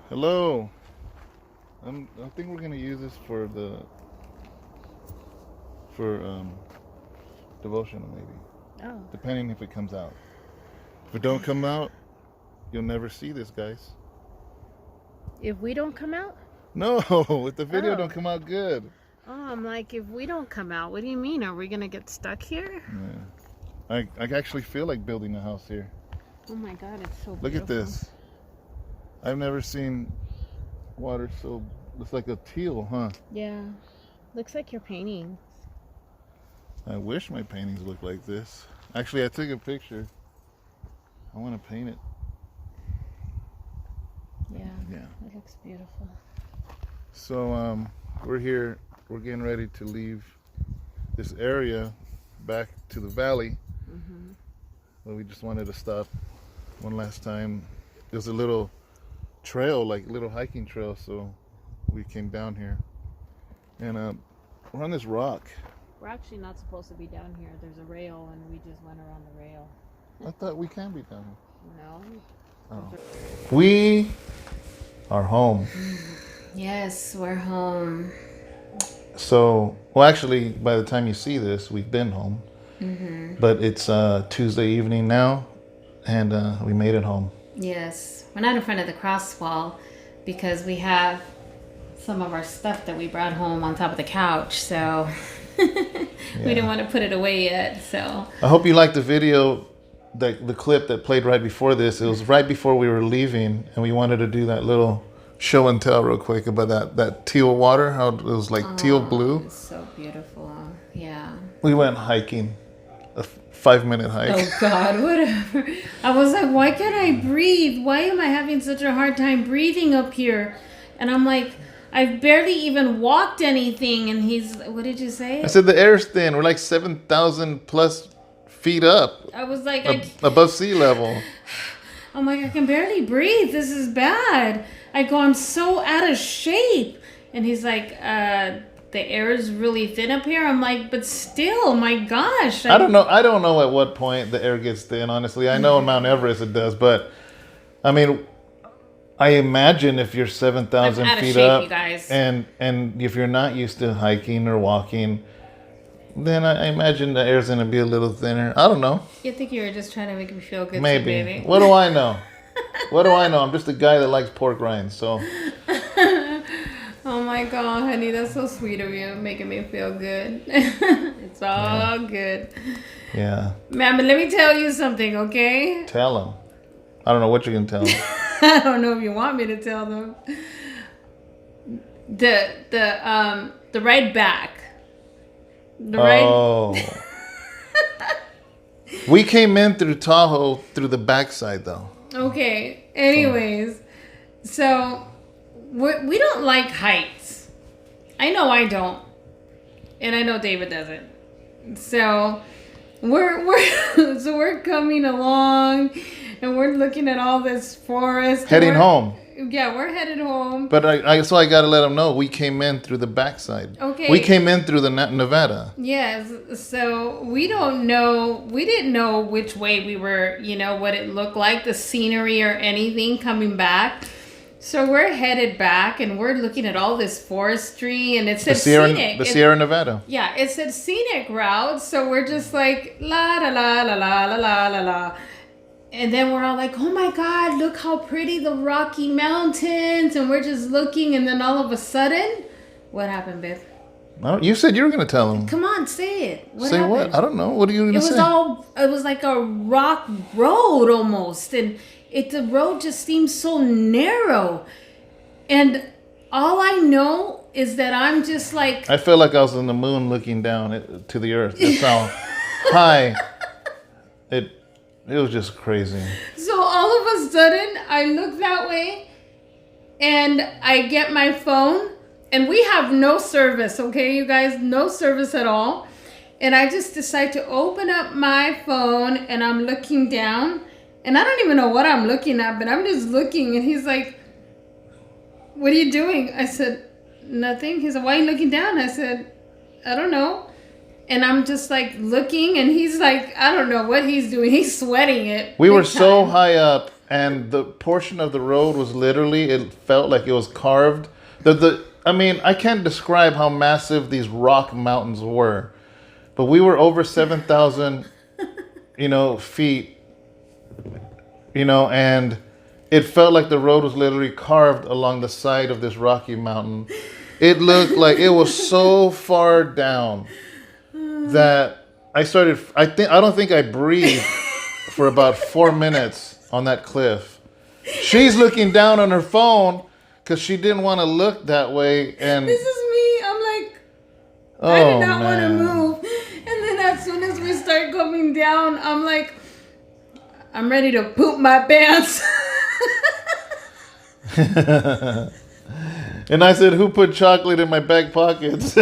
Hello. I think we're gonna use this for devotional maybe, Oh. depending if it comes out. If it don't come out, you'll never see this, guys. If we don't come out? No, if the video Oh. don't come out good. Oh, I'm like, if we don't come out, what do you mean? Are we gonna get stuck here? Yeah. I actually feel like building a house here. Oh my God, it's so Look beautiful. at this. I've never seen water so. It's like a teal, huh? Yeah. Looks like you're painting. I wish my paintings looked like this. Actually, I took a picture. I want to paint it. Yeah. Yeah. It looks beautiful. So we're here. We're getting ready to leave this area back to the valley. Mm-hmm. But we just wanted to stop one last time. There's a little trail, like little hiking trail, so we came down here. And we're on this rock. We're actually not supposed to be down here. There's a rail, and we just went around the rail. I thought we can be down here. No. Oh. We are home. Yes, we're home. So, well, actually, by the time you see this, we've been home. Mm-hmm. But it's Tuesday evening now, and we made it home. Yes. We're not in front of the cross wall because we have some of our stuff that we brought home on top of the couch, so we didn't want to put it away yet. So I hope you liked the video, the clip that played right before this. It was right before we were leaving, and we wanted to do that little show and tell real quick about that teal water, how it was like teal blue. It's so beautiful. Yeah. We went hiking, a 5-minute hike. Oh God, whatever. I was like, why can't I breathe? Why am I having such a hard time breathing up here? And I'm like, I've barely even walked anything. And he's, what did you say? I said the air's thin. We're like 7,000 plus feet up. I was like, above sea level. I'm like, I can barely breathe. This is bad. I go, I'm so out of shape. And he's like, the air is really thin up here. I'm like, but still, my gosh. I don't know. I don't know at what point the air gets thin, honestly. I know on Mount Everest it does, but I mean, I imagine if you're 7,000 feet shape, up, you guys. and if you're not used to hiking or walking, then I imagine the air's gonna be a little thinner. I don't know. You think you were just trying to make me feel good, Maybe. too, baby? What do I know? What do I know? I'm just a guy that likes pork rinds, so. Oh my God, honey, that's so sweet of you, making me feel good. It's all good. Yeah. Man, but let me tell you something, okay? Tell him. I don't know what you're gonna tell him. I don't know if you want me to tell them. The ride back. Oh. We came in through Tahoe through the backside, though. Okay. Anyways, so we don't like heights. I know I don't, and I know David doesn't. So we're coming along, and we're looking at all this forest. Heading home. Yeah, we're headed home. But I gotta let them know we came in through the backside. Okay. We came in through the Nevada. Yes, so we don't know. We didn't know which way we were. What it looked like, the scenery or anything coming back. So we're headed back, and we're looking at all this forestry, and it said scenic. The Sierra Nevada. Yeah, it said scenic route. So we're just like la la la la la la la la la. And then we're all like, oh my God, look how pretty the Rocky Mountains. And we're just looking. And then all of a sudden, what happened, babe? You said you were going to tell him. Come on, say it. What say happened? What? I don't know. What are you going to say? It was like a rock road almost. And the road just seemed so narrow. And all I know is that I'm just like... I felt like I was on the moon looking down to the earth. That's how high it was just crazy. So all of a sudden, I look that way, and I get my phone, and we have no service, okay, you guys? No service at all. And I just decide to open up my phone, and I'm looking down, and I don't even know what I'm looking at, but I'm just looking, and he's like, what are you doing? I said, nothing. He said, why are you looking down? I said, I don't know. And I'm just like looking, and he's like, I don't know what he's doing. He's sweating it. We were so high up and the portion of the road was literally, it felt like it was carved. I mean, I can't describe how massive these rock mountains were, but we were over 7,000, feet, and it felt like the road was literally carved along the side of this rocky mountain. It looked like it was so far down that I don't think I breathed for about 4 minutes on that cliff. She's looking down on her phone because she didn't want to look that way. And this is me. I'm like, I did not want to move. And then as soon as we start coming down, I'm like, I'm ready to poop my pants. And I said, who put chocolate in my back pockets?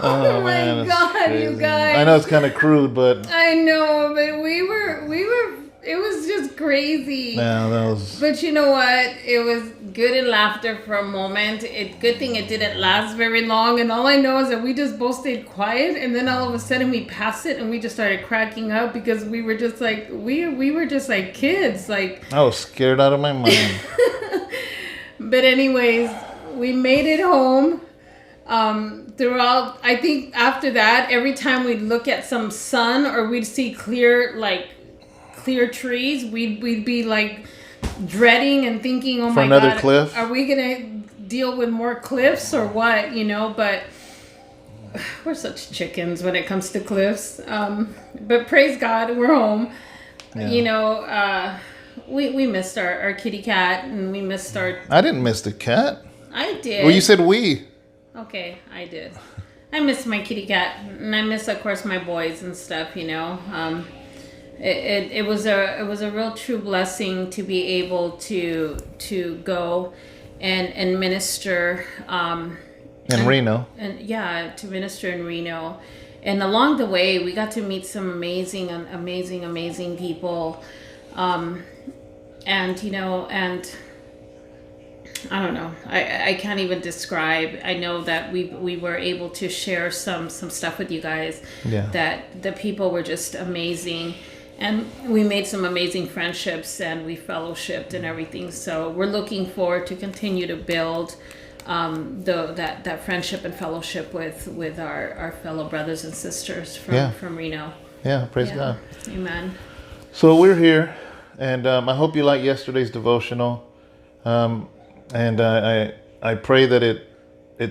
Oh my God, crazy. You guys. I know it's kind of crude, but... I know, but we were, it was just crazy. Yeah, that was... But you know what? It was good and laughter for a moment. Good thing it didn't last very long. And all I know is that we just both stayed quiet. And then all of a sudden we passed it and we just started cracking up because we were just like, we were just like kids. Like I was scared out of my mind. But anyways, we made it home. Throughout, I think after that, every time we'd look at some sun or we'd see clear trees, we'd be like dreading and thinking, oh my God, another cliff? Are we gonna deal with more cliffs or what? But we're such chickens when it comes to cliffs. But praise God, we're home. Yeah. We missed our kitty cat, and we missed our... I didn't miss the cat. I did. Well, you said we. Okay, I did. I miss my kitty cat, and I miss, of course, my boys and stuff. It was a real true blessing to be able to go and minister in Reno. And yeah, to minister in Reno. And along the way, we got to meet some amazing people. And I don't know. I can't even describe. I know that we were able to share some stuff with you guys. Yeah. That the people were just amazing, and we made some amazing friendships, and we fellowshipped and everything. So we're looking forward to continue to build that friendship and fellowship with our fellow brothers and sisters from Reno. Yeah. Praise God. Amen. So we're here, and I hope you liked yesterday's devotional. And I pray that it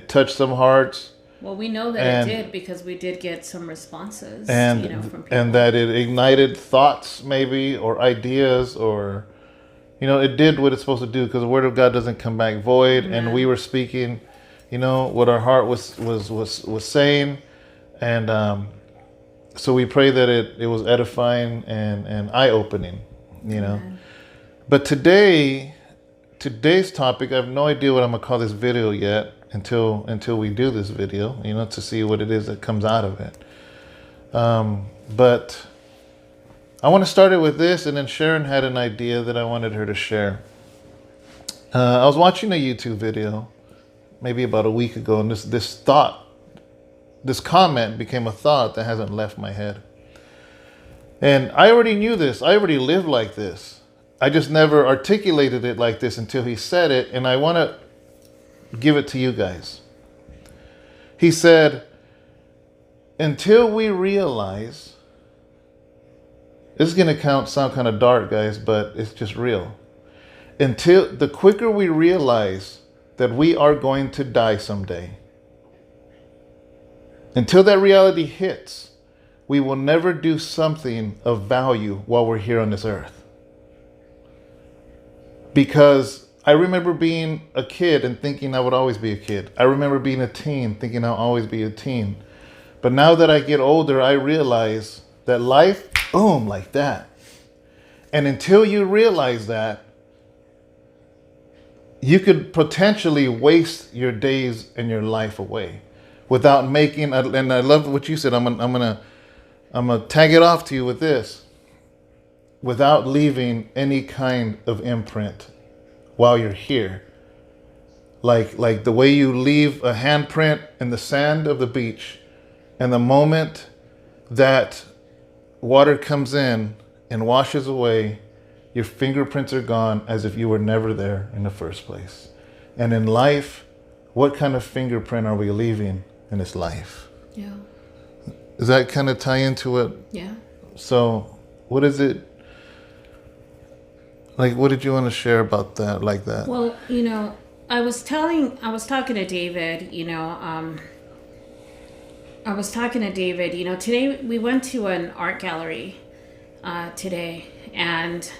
touched some hearts. Well, we know that it did because we did get some responses, from people. And that it ignited thoughts maybe, or ideas, or, it did what it's supposed to do, because the Word of God doesn't come back void. Amen. And we were speaking, what our heart was saying. And so we pray that it was edifying and eye-opening, Amen. But today's topic, I have no idea what I'm going to call this video yet until we do this video, to see what it is that comes out of it. But I want to start it with this, and then Sharon had an idea that I wanted her to share. I was watching a YouTube video maybe about a week ago, and this comment became a thought that hasn't left my head. And I already knew this. I already lived like this. I just never articulated it like this until he said it, and I want to give it to you guys. He said, until we realize, this is going to sound kind of dark, guys, but it's just real. Until the quicker we realize that we are going to die someday, until that reality hits, we will never do something of value while we're here on this earth. Because I remember being a kid and thinking I would always be a kid. I remember being a teen thinking I'll always be a teen. But now that I get older, I realize that life, boom, like that. And until you realize that, you could potentially waste your days and your life away without making, and I love what you said, I'm gonna tag it off to you with this. Without leaving any kind of imprint while you're here. Like the way you leave a handprint in the sand of the beach, and the moment that water comes in and washes away. Your fingerprints are gone as if you were never there in the first place. And in life, what kind of fingerprint are we leaving in this life? Yeah. Does that kind of tie into it? Yeah. So what is it? Like, what did you want to share about that, like that? Well, I was talking to David, today we went to an art gallery today, and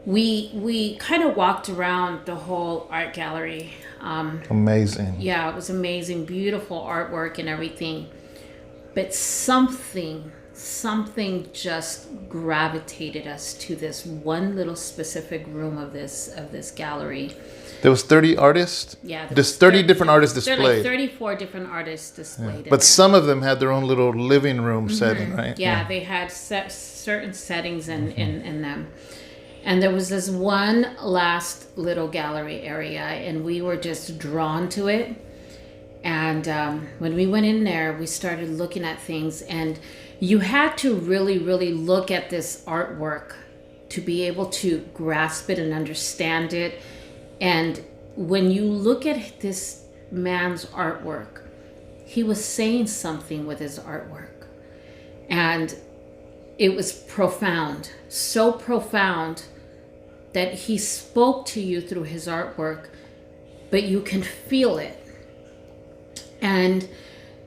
we kind of walked around the whole art gallery. Amazing. Yeah, it was amazing, beautiful artwork and everything. But something just gravitated us to this one little specific room of this gallery. There was 30 artists? Yeah. There's 30 different artists There displayed. are like 34 different artists displayed. Yeah. But some of them had their own little living room setting, right? Yeah, they had certain settings in them. And there was this one last little gallery area, and we were just drawn to it. And when we went in there, we started looking at things, and you had to really, really look at this artwork to be able to grasp it and understand it. And when you look at this man's artwork, he was saying something with his artwork. And it was profound, so profound that he spoke to you through his artwork, but you can feel it. And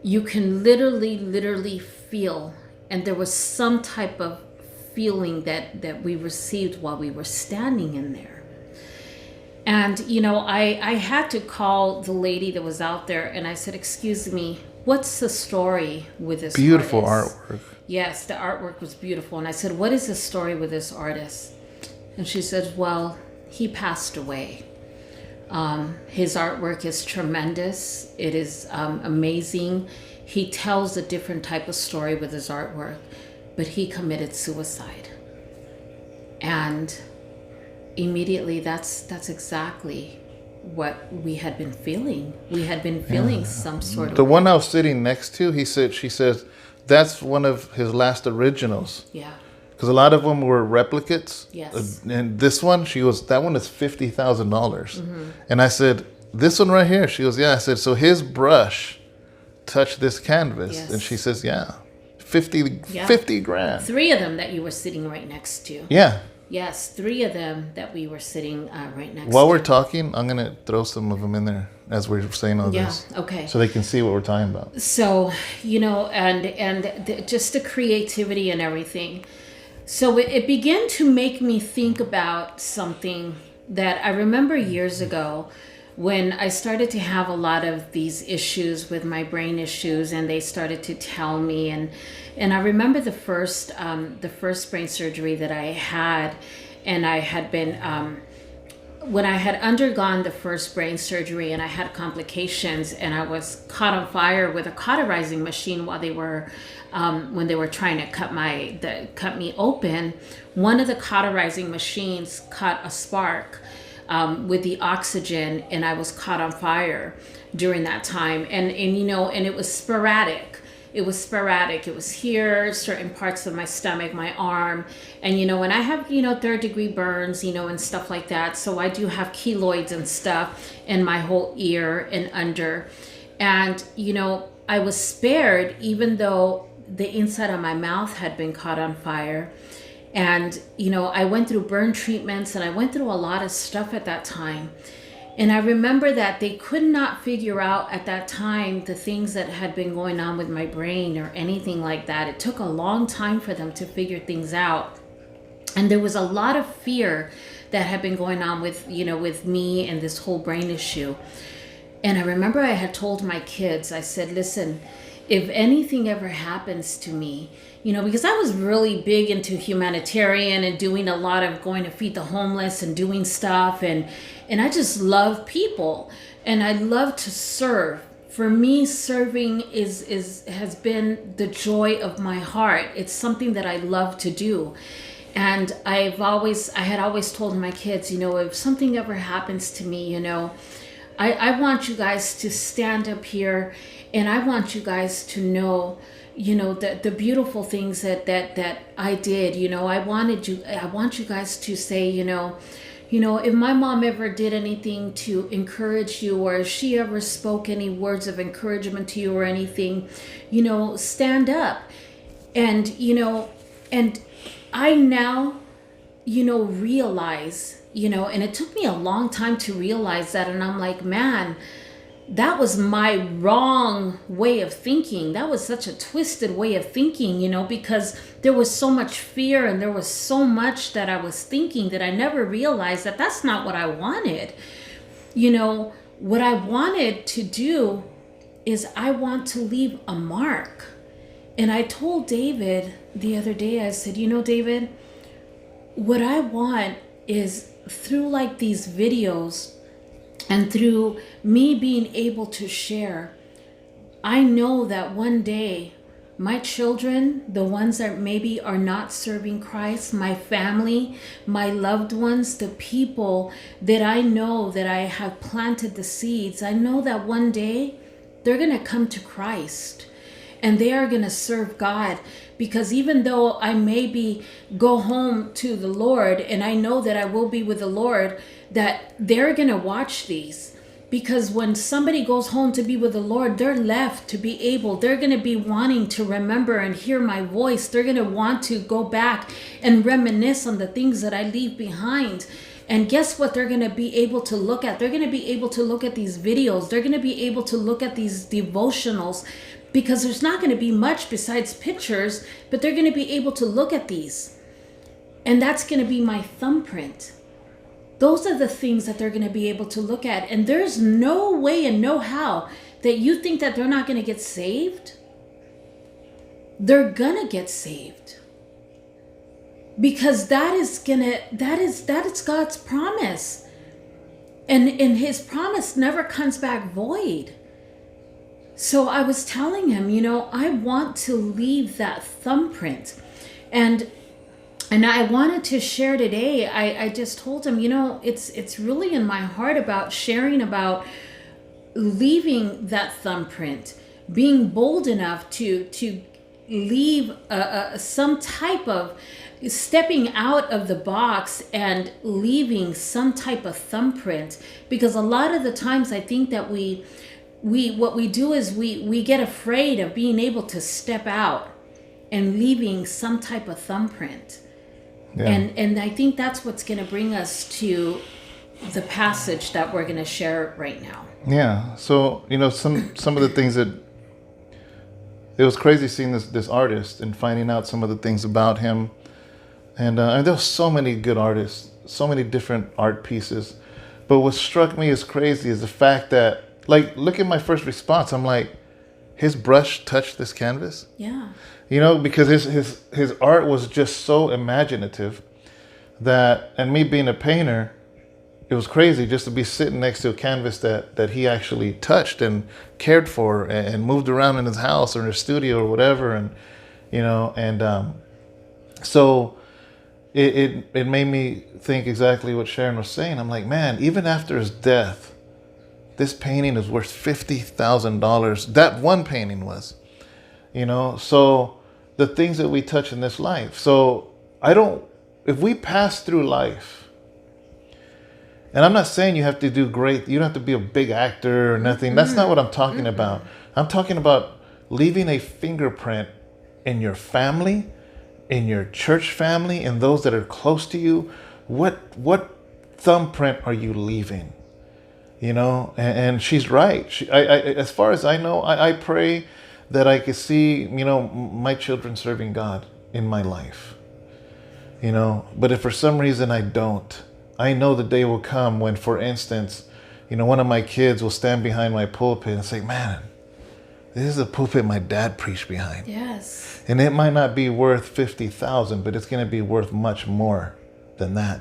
you can literally feel, and there was some type of feeling that we received while we were standing in there. And, I had to call the lady that was out there, and I said, excuse me, what's the story with this beautiful artist? Artwork. Yes, the artwork was beautiful. And I said, what is the story with this artist? And she said, well, he passed away. His artwork is tremendous. It is amazing. He tells a different type of story with his artwork, but he committed suicide. And immediately that's exactly what we had been feeling. We had been feeling some sort of... The one I was sitting next to, she says, that's one of his last originals. Yeah. Because a lot of them were replicates. Yes. And this one, that one is $50,000. And I said, this one right here? She goes, yeah. I said, so his brush touched this canvas. Yes. And she says, yeah. 50 grand. 3 of them that you were sitting right next to. Yeah. Yes, 3 of them that we were sitting right next to. While we're talking, I'm going to throw some of them in there as we're saying all this. Yeah, okay. So they can see what we're talking about. So, just the creativity and everything. So it began to make me think about something that I remember years ago when I started to have a lot of these issues with my brain issues, and they started to tell me, and I remember the first brain surgery that I had, and I had been when I had undergone the first brain surgery and I had complications, and I was caught on fire with a cauterizing machine while they were when they were trying to cut me open. One of the cauterizing machines caught a spark with the oxygen, and I was caught on fire during that time. And it was sporadic. It was sporadic. It was here, certain parts of my stomach, my arm. And, and I have, 3rd-degree burns, and stuff like that. So I do have keloids and stuff in my whole ear and under. And, I was spared, even though the inside of my mouth had been caught on fire. And, I went through burn treatments, and I went through a lot of stuff at that time. And I remember that they could not figure out at that time the things that had been going on with my brain or anything like that. It took a long time for them to figure things out. And there was a lot of fear that had been going on with me and this whole brain issue. And I remember I had told my kids, I said, listen, if anything ever happens to me, because I was really big into humanitarian and doing a lot of going to feed the homeless and doing stuff. And I just love people, and I love to serve. For me, serving has been the joy of my heart. It's something that I love to do. And I had always told my kids, if something ever happens to me, I want you guys to stand up here, and I want you guys to know, the beautiful things that I did. I want you guys to say, if my mom ever did anything to encourage you, or if she ever spoke any words of encouragement to you or anything, stand up. And, and I now, realize, and it took me a long time to realize that. And I'm like, man, that was my wrong way of thinking. That was such a twisted way of thinking, because there was so much fear and there was so much that I was thinking that I never realized that that's not what I wanted. What I wanted to do is I want to leave a mark. And I told David the other day, I said, David, what I want is through like these videos and through me being able to share, I know that one day my children, the ones that maybe are not serving Christ, my family, my loved ones, the people that I know that I have planted the seeds, I know that one day they're going to come to Christ and they are going to serve God. Because even though I maybe go home to the Lord, and I know that I will be with the Lord, that they're going to watch these. Because when somebody goes home to be with the Lord, they're left to be able, they're going to be wanting to remember and hear my voice. They're going to want to go back and reminisce on the things that I leave behind. And guess what they're going to be able to look at? They're going to be able to look at these videos. They're going to be able to look at these devotionals, because there's not going to be much besides pictures, but they're going to be able to look at these. And that's going to be my thumbprint. Those are the things that they're going to be able to look at. And there's no way and no how that you think that they're not going to get saved. They're going to get saved. Because that is God's promise. And his promise never comes back void. So I was telling him, I want to leave that thumbprint. And I wanted to share today, I just told him, it's really in my heart about sharing about leaving that thumbprint, being bold enough to leave some type of stepping out of the box and leaving some type of thumbprint. Because a lot of the times I think that what we do is we get afraid of being able to step out and leaving some type of thumbprint. Yeah. And I think that's what's going to bring us to the passage that we're going to share right now. Yeah. So, some of the things that it was crazy seeing this artist and finding out some of the things about him. And there's so many good artists, so many different art pieces. But what struck me as crazy is the fact that, like, look at my first response. I'm like, his brush touched this canvas? Yeah. Because his art was just so imaginative that, and me being a painter, it was crazy just to be sitting next to a canvas that he actually touched and cared for and moved around in his house or in his studio or whatever. And, so it made me think exactly what Sharon was saying. I'm like, man, even after his death, this painting is worth $50,000. That one painting was, so the things that we touch in this life. So if we pass through life, and I'm not saying you have to do great, you don't have to be a big actor or nothing. That's not what I'm talking about. I'm talking about leaving a fingerprint in your family, in your church family, and those that are close to you. What thumbprint are you leaving? And she's right. I as far as I know, I pray that I could see, my children serving God in my life. But if for some reason I don't, I know the day will come when, for instance, one of my kids will stand behind my pulpit and say, man, this is the pulpit my dad preached behind. Yes. And it might not be worth $50,000, but it's going to be worth much more than that.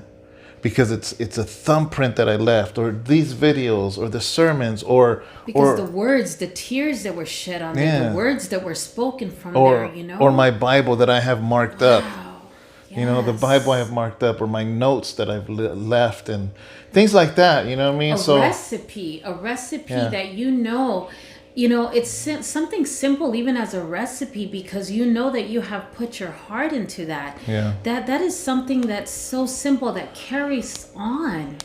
Because it's a thumbprint that I left, or these videos, or the sermons, because the words, the tears that were shed on them, the words that were spoken from there, or my Bible that I have marked up, yes. The Bible I have marked up, or my notes that I've left, and things like that. You know what I mean? A recipe that it's something simple, even as a recipe, because you know that you have put your heart into that. Yeah. That is something that's so simple that carries on.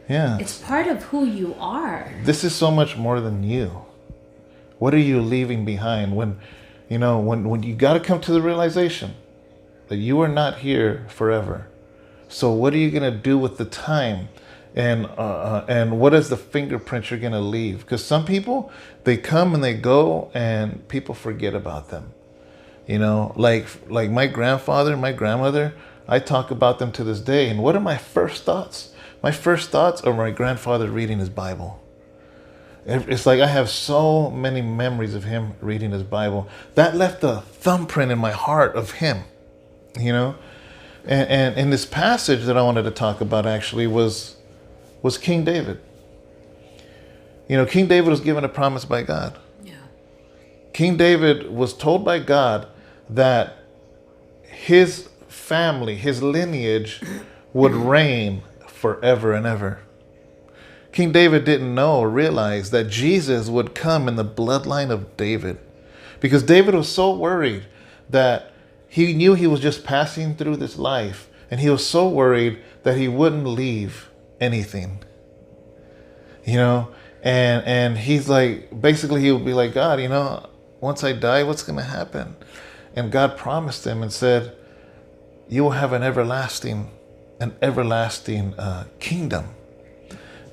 Yeah. It's part of who you are. This is so much more than you. What are you leaving behind when you got to come to the realization that you are not here forever. So what are you going to do with the time? And what is the fingerprint you're going to leave? Because some people, they come and they go and people forget about them. Like my grandfather and my grandmother, I talk about them to this day. And what are my first thoughts? My first thoughts are my grandfather reading his Bible. It's like I have so many memories of him reading his Bible. That left a thumbprint in my heart of him, And in this passage that I wanted to talk about actually was King David. King David was given a promise by God. Yeah. King David was told by God that his family, his lineage would reign forever and ever. King David didn't know or realize that Jesus would come in the bloodline of David, because David was so worried that he knew he was just passing through this life, and he was so worried that he wouldn't leave anything. And he's like, basically he would be like, God, once I die, what's going to happen? And God promised him and said, you will have an everlasting kingdom.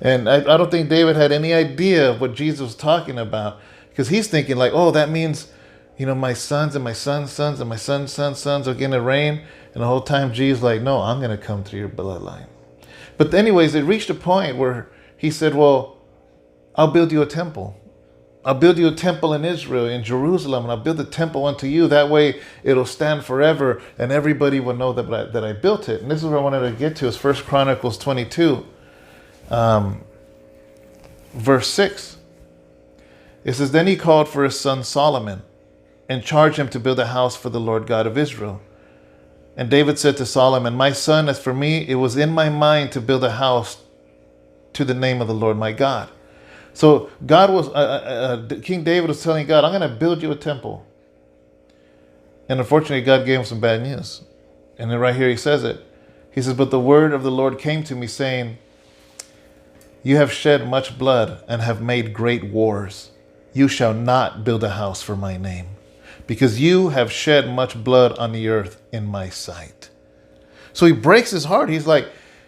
And I don't think David had any idea of what Jesus was talking about, because he's thinking like, oh, that means, my sons and my sons' sons and my sons' sons' sons are going to reign. And the whole time Jesus like, no, I'm going to come through your bloodline. But anyways, it reached a point where he said, well, I'll build you a temple. I'll build you a temple in Israel, in Jerusalem, and I'll build a temple unto you. That way it'll stand forever and everybody will know that I built it. And this is where I wanted to get to, is 1 Chronicles 22. Verse 6. It says, then he called for his son Solomon and charged him to build a house for the Lord God of Israel. And David said to Solomon, my son, as for me, it was in my mind to build a house to the name of the Lord my God. So God was, King David was telling God, I'm going to build you a temple. And unfortunately, God gave him some bad news. And then right here he says it. He says, but the word of the Lord came to me saying, you have shed much blood and have made great wars. You shall not build a house for my name, because you have shed much blood on the earth in my sight. So he breaks his heart. He's like,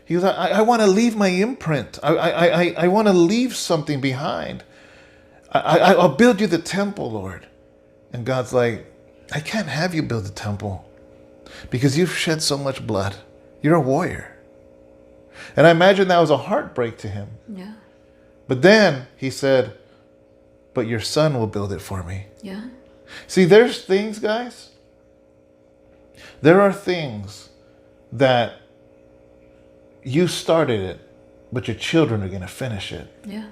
I want to leave my imprint. I want to leave something behind. I'll build you the temple, Lord. And God's like, I can't have you build the temple because you've shed so much blood. You're a warrior. And I imagine that was a heartbreak to him. Yeah. But then he said, but your son will build it for me. Yeah. See, there's things, guys. There are things that you started it, but your children are going to finish it. Yeah.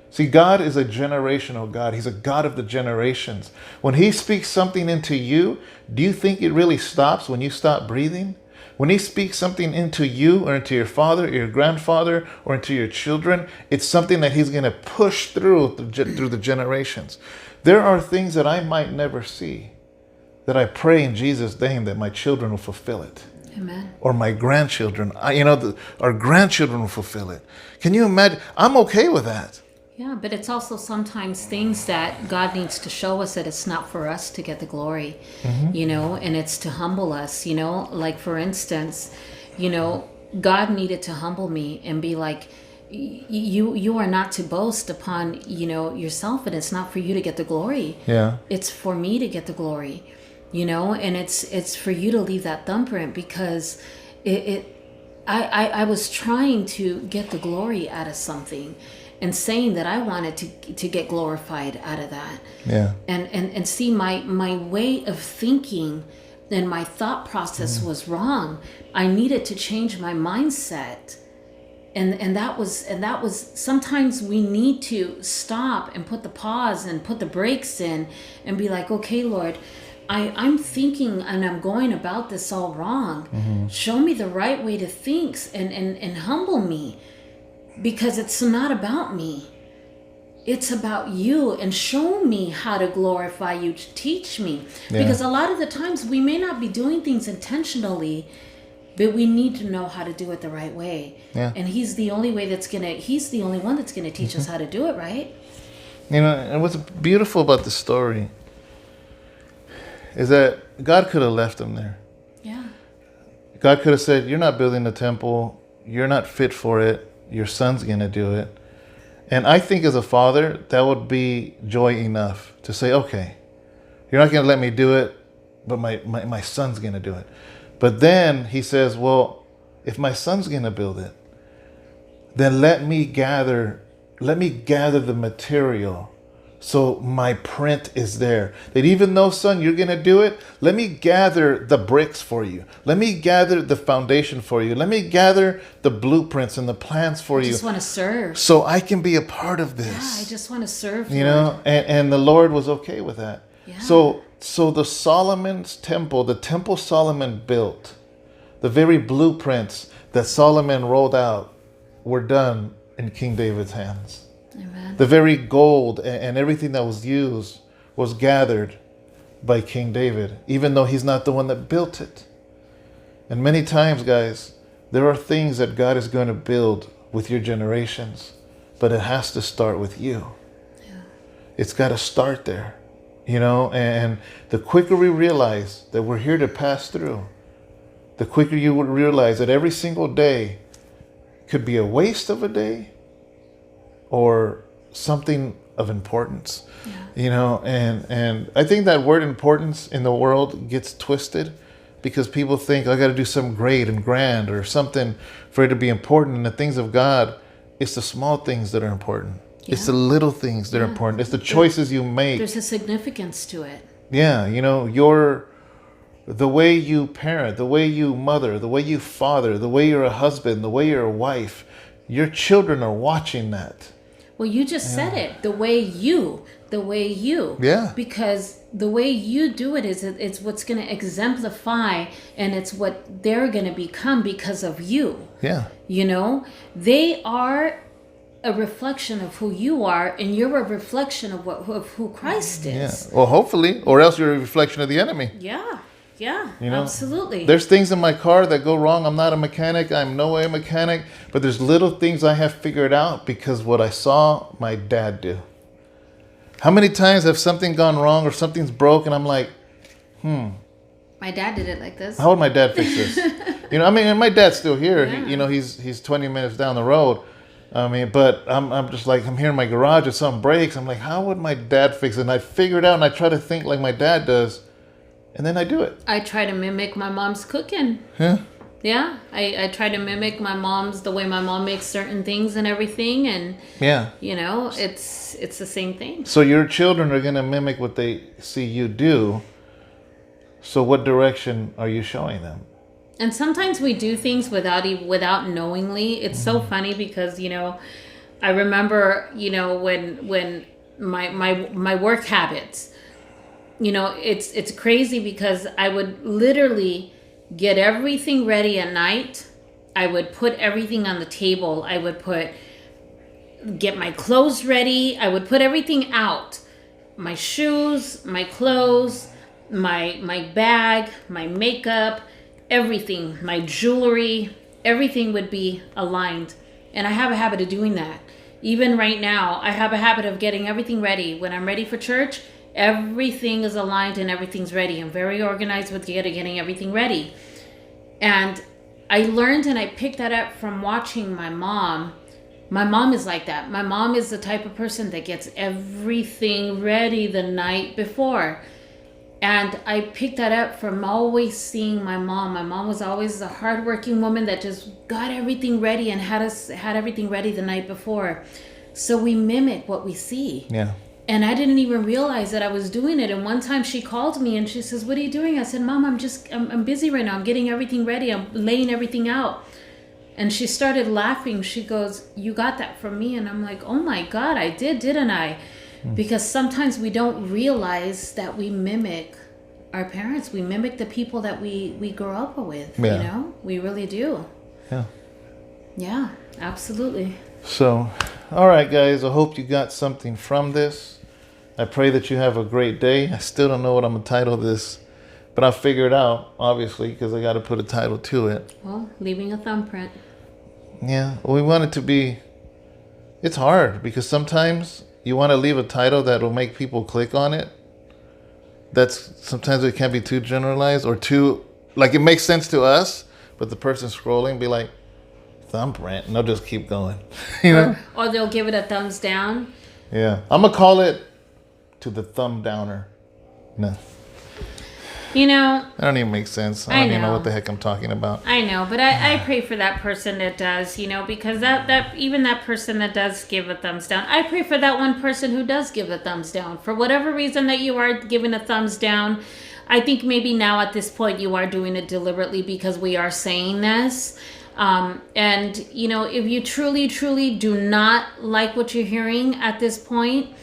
See, God is a generational God. He's a God of the generations. When he speaks something into you, do you think it really stops when you stop breathing? When he speaks something into you or into your father or your grandfather or into your children, it's something that he's going to push through the generations. There are things that I might never see that I pray in Jesus' name that my children will fulfill it. Amen. Or my grandchildren, our grandchildren will fulfill it. Can you imagine? I'm okay with that. Yeah, but it's also sometimes things that God needs to show us that it's not for us to get the glory, and it's to humble us, like for instance, God needed to humble me and be like, you are not to boast upon, yourself, and it's not for you to get the glory. Yeah. It's for me to get the glory, and it's for you to leave that thumbprint, because I was trying to get the glory out of something and saying that I wanted to get glorified out of that. Yeah. And see, my way of thinking and my thought process was wrong. I needed to change my mindset. And that was sometimes we need to stop and put the pause and put the brakes in and be like, okay, Lord, I'm thinking and I'm going about this all wrong. Show me the right way to think and humble me, because it's not about me. it's about you, and show me how to glorify you. Teach me. Yeah. Because a lot of the times we may not be doing things intentionally, but we need to know how to do it the right way. Yeah. And he's the only one that's going to teach us how to do it right. You know, and what's beautiful about the story is that God could have left them there. Yeah. God could have said, you're not building the temple. You're not fit for it. Your son's going to do it. And I think as a father, that would be joy enough to say, okay, you're not going to let me do it, but my son's going to do it. But then he says, well, if my son's going to build it, then let me gather the material so my print is there. That even though, son, you're going to do it, let me gather the bricks for you. Let me gather the foundation for you. Let me gather the blueprints and the plans for you. I just want to serve. So I can be a part of this. Yeah, I just want to serve. You know, and the Lord was okay with that. Yeah. So the Solomon's temple, the temple Solomon built, the very blueprints that Solomon rolled out were done in King David's hands. Amen. The very gold and everything that was used was gathered by King David, even though he's not the one that built it. And many times, guys, there are things that God is going to build with your generations, but it has to start with you. Yeah. It's got to start there, you know, and the quicker we realize that we're here to pass through, the quicker you would realize that every single day could be a waste of a day or something of importance. Yeah. You know, and I think that word importance in the world gets twisted because people think I got to do something great and grand or something for it to be important. And the things of God, it's the small things that are important. Yeah. It's the little things that are important. It's the choices you make. There's a significance to it. Yeah, you know, the way you parent, the way you mother, the way you father, the way you're a husband, the way you're a wife, your children are watching that. Well, you just said it. The way you. Yeah. Because the way you do it is it's what's going to exemplify, and it's what they're going to become because of you. Yeah. You know, they are a reflection of who you are, and you're a reflection of who Christ is. Yeah. Well, hopefully, or else you're a reflection of the enemy. Yeah. Yeah, you know, absolutely. There's things in my car that go wrong. I'm not a mechanic. I'm no way a mechanic. But there's little things I have figured out because what I saw my dad do. How many times have something gone wrong or something's broken? I'm like, My dad did it like this. How would my dad fix this? You know, I mean, and my dad's still here. Yeah. He, you know, he's 20 minutes down the road. I mean, but I'm just like, I'm here in my garage. If something breaks, I'm like, how would my dad fix it? And I figure it out, and I try to think like my dad does. And then I do it. I try to mimic my mom's cooking. Yeah. Yeah. I try to mimic the way my mom makes certain things and everything. And, yeah, you know, it's the same thing. So your children are going to mimic what they see you do. So what direction are you showing them? And sometimes we do things without knowingly. It's so funny because, you know, I remember, you know, when my work habits, you know, it's crazy because I would literally get everything ready at night. I would put everything on the table. I would get my clothes ready. I would put everything out. My shoes, my clothes, my bag, my makeup, everything, my jewelry, everything would be aligned. And I have a habit of doing that. Even right now, I have a habit of getting everything ready. When I'm ready for church, everything is aligned and everything's ready. I'm very organized with getting everything ready. And I learned and I picked that up from watching my mom. My mom is like that. My mom is the type of person that gets everything ready the night before. And I picked that up from always seeing my mom. My mom was always a hardworking woman that just got everything ready and had everything ready the night before. So we mimic what we see. Yeah. And I didn't even realize that I was doing it. And one time she called me and she says, "What are you doing?" I said, "Mom, I'm busy right now. I'm getting everything ready. I'm laying everything out." And she started laughing. She goes, "You got that from me?" And I'm like, "Oh my God, I did, didn't I?" Because sometimes we don't realize that we mimic our parents. We mimic the people that we grow up with. Yeah. You know, we really do. Yeah. Yeah, absolutely. So All right, guys. I hope you got something from this. I pray that you have a great day. I still don't know what I'm going to title this, but I'll figure it out, obviously, because I got to put a title to it. Well, leaving a thumbprint. Yeah, we want it to be... It's hard because sometimes you want to leave a title that will make people click on it. Sometimes it can't be too generalized or too... Like, it makes sense to us, but the person scrolling be like, thumbprint, and they'll just keep going. You know? Or they'll give it a thumbs down. Yeah. I'm going to call it To the Thumb Downer. No. You know, That don't even make sense. I don't even know what the heck I'm talking about. I know, but I pray for that person that does, you know, because that even that person that does give a thumbs down, I pray for that one person who does give a thumbs down. For whatever reason that you are giving a thumbs down, I think maybe now at this point you are doing it deliberately because we are saying this. And, you know, if you truly, truly do not like what you're hearing at this point,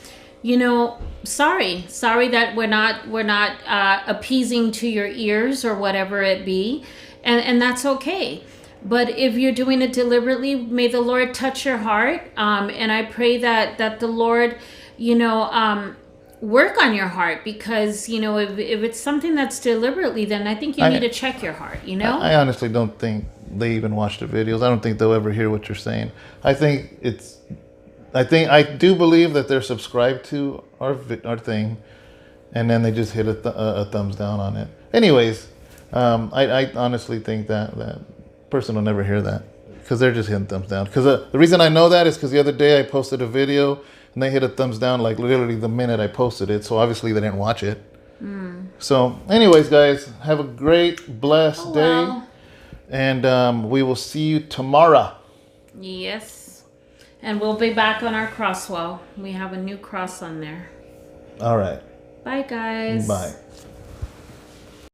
you know, sorry that we're not appeasing to your ears or whatever it be, and that's okay. But if you're doing it deliberately, may the Lord touch your heart, and I pray that the Lord, you know, work on your heart, because, you know, if it's something that's deliberately, then I think you need to check your heart, you know. I honestly don't think they even watch the videos. I don't think they'll ever hear what you're saying. I do believe that they're subscribed to our thing, and then they just hit a thumbs down on it. Anyways, I honestly think that person will never hear that because they're just hitting thumbs down. Because the reason I know that is because the other day I posted a video and they hit a thumbs down like literally the minute I posted it. So obviously they didn't watch it. So anyways, guys, have a great, blessed day. And we will see you tomorrow. Yes. And we'll be back on our crosswell. We have a new cross on there. All right. Bye, guys. Bye.